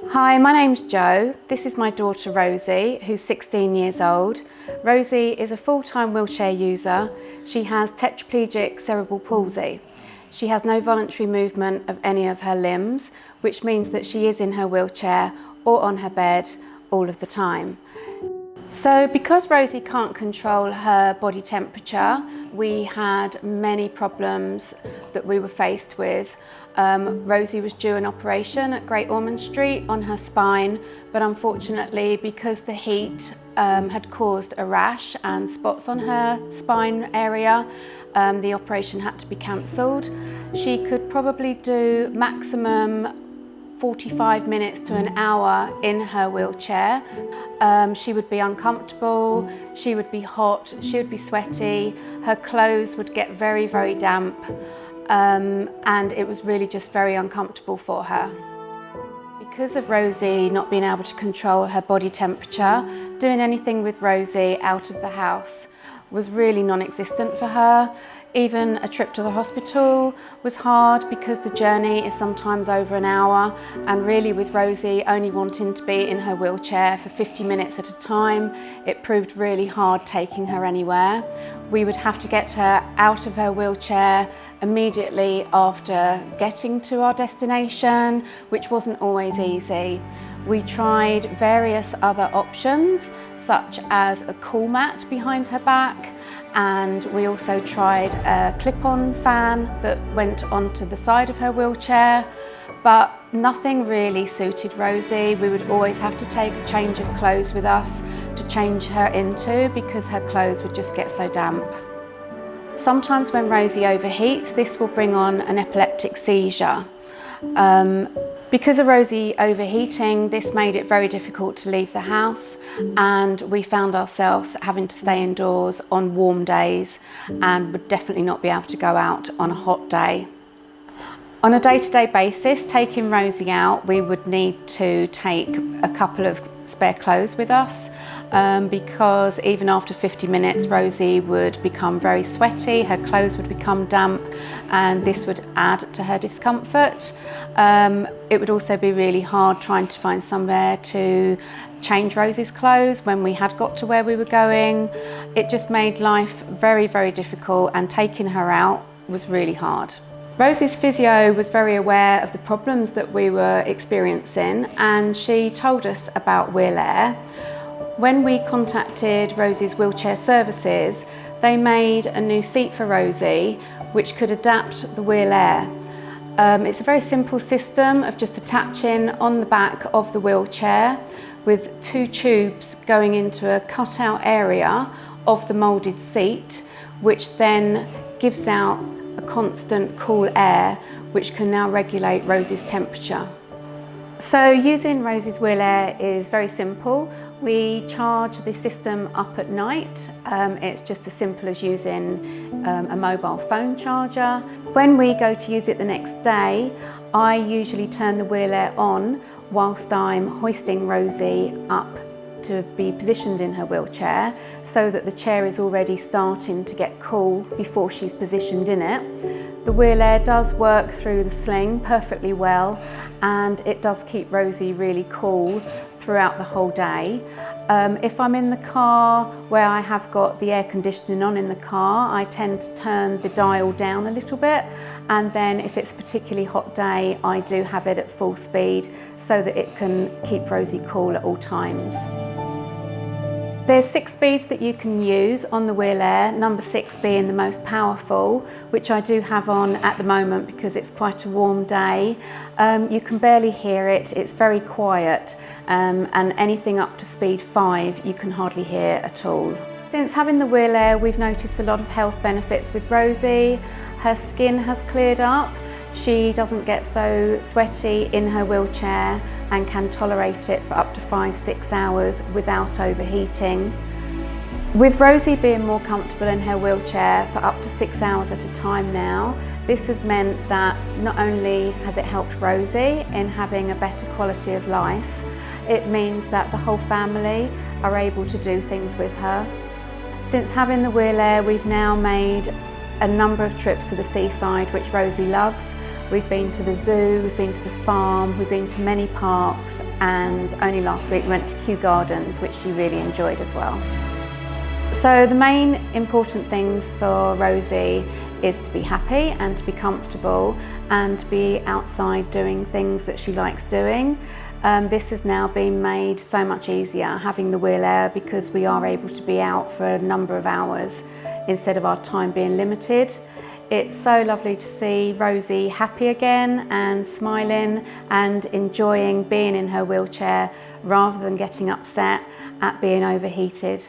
Hi, my name's Jo. This is my daughter Rosie, who's 16 years old. Rosie is a full-time wheelchair user. She has tetraplegic cerebral palsy. She has no voluntary movement of any of her limbs, which means that she is in her wheelchair or on her bed all of the time. So because Rosie can't control her body temperature, we had many problems that we were faced with. Rosie was due an operation at Great Ormond Street on her spine, but unfortunately because the heat had caused a rash and spots on her spine area, the operation had to be cancelled. She could probably do maximum 45 minutes to an hour in her wheelchair. She would be uncomfortable, she would be hot, she would be sweaty, her clothes would get very, very damp, and it was really just very uncomfortable for her. Because of Rosie not being able to control her body temperature, doing anything with Rosie out of the house was really non-existent for her. Even a trip to the hospital was hard because the journey is sometimes over an hour, and really with Rosie only wanting to be in her wheelchair for 50 minutes at a time, it proved really hard taking her anywhere. We would have to get her out of her wheelchair immediately after getting to our destination, which wasn't always easy. We tried various other options, such as a cool mat behind her back, and we also tried a clip-on fan that went onto the side of her wheelchair, but nothing really suited Rosie. We would always have to take a change of clothes with us to change her into because her clothes would just get so damp. Sometimes when Rosie overheats, this will bring on an epileptic seizure. Because of Rosie overheating, this made it very difficult to leave the house, and we found ourselves having to stay indoors on warm days and would definitely not be able to go out on a hot day. On a day-to-day basis, taking Rosie out, we would need to take a couple of spare clothes with us, because even after 50 minutes Rosie would become very sweaty, her clothes would become damp, and this would add to her discomfort. It would also be really hard trying to find somewhere to change Rosie's clothes when we had got to where we were going. It just made life very, very difficult, and taking her out was really hard. Rosie's physio was very aware of the problems that we were experiencing, and she told us about WheelAir. When we contacted Rosie's wheelchair services, they made a new seat for Rosie which could adapt the WheelAir. It's a very simple system of just attaching on the back of the wheelchair with two tubes going into a cut-out area of the moulded seat, which then gives out a constant cool air which can now regulate Rosie's temperature. So using Rosie's WheelAir is very simple. We charge the system up at night. It's just as simple as using a mobile phone charger. When we go to use it the next day, I usually turn the WheelAir on whilst I'm hoisting Rosie up to be positioned in her wheelchair, so that the chair is already starting to get cool before she's positioned in it. The WheelAir does work through the sling perfectly well, and it does keep Rosie really cool throughout the whole day. If I'm in the car where I have got the air conditioning on in the car, I tend to turn the dial down a little bit, and then if it's a particularly hot day, I do have it at full speed so that it can keep Rosie cool at all times. There's 6 speeds that you can use on the WheelAir, number 6 being the most powerful, which I do have on at the moment because it's quite a warm day. You can barely hear it, it's very quiet, and anything up to speed 5 you can hardly hear at all. Since having the WheelAir, we've noticed a lot of health benefits with Rosie. Her skin has cleared up, she doesn't get so sweaty in her wheelchair and can tolerate it for up to 5-6 hours without overheating. With Rosie being more comfortable in her wheelchair for up to 6 hours at a time now, this has meant that not only has it helped Rosie in having a better quality of life, it means that the whole family are able to do things with her. Since having the WheelAir, we've now made a number of trips to the seaside, which Rosie loves. We've been to the zoo, we've been to the farm, we've been to many parks, and only last week we went to Kew Gardens, which she really enjoyed as well. So the main important things for Rosie is to be happy and to be comfortable and to be outside doing things that she likes doing. This has now been made so much easier having the WheelAir, because we are able to be out for a number of hours instead of our time being limited. It's so lovely to see Rosie happy again and smiling and enjoying being in her wheelchair rather than getting upset at being overheated.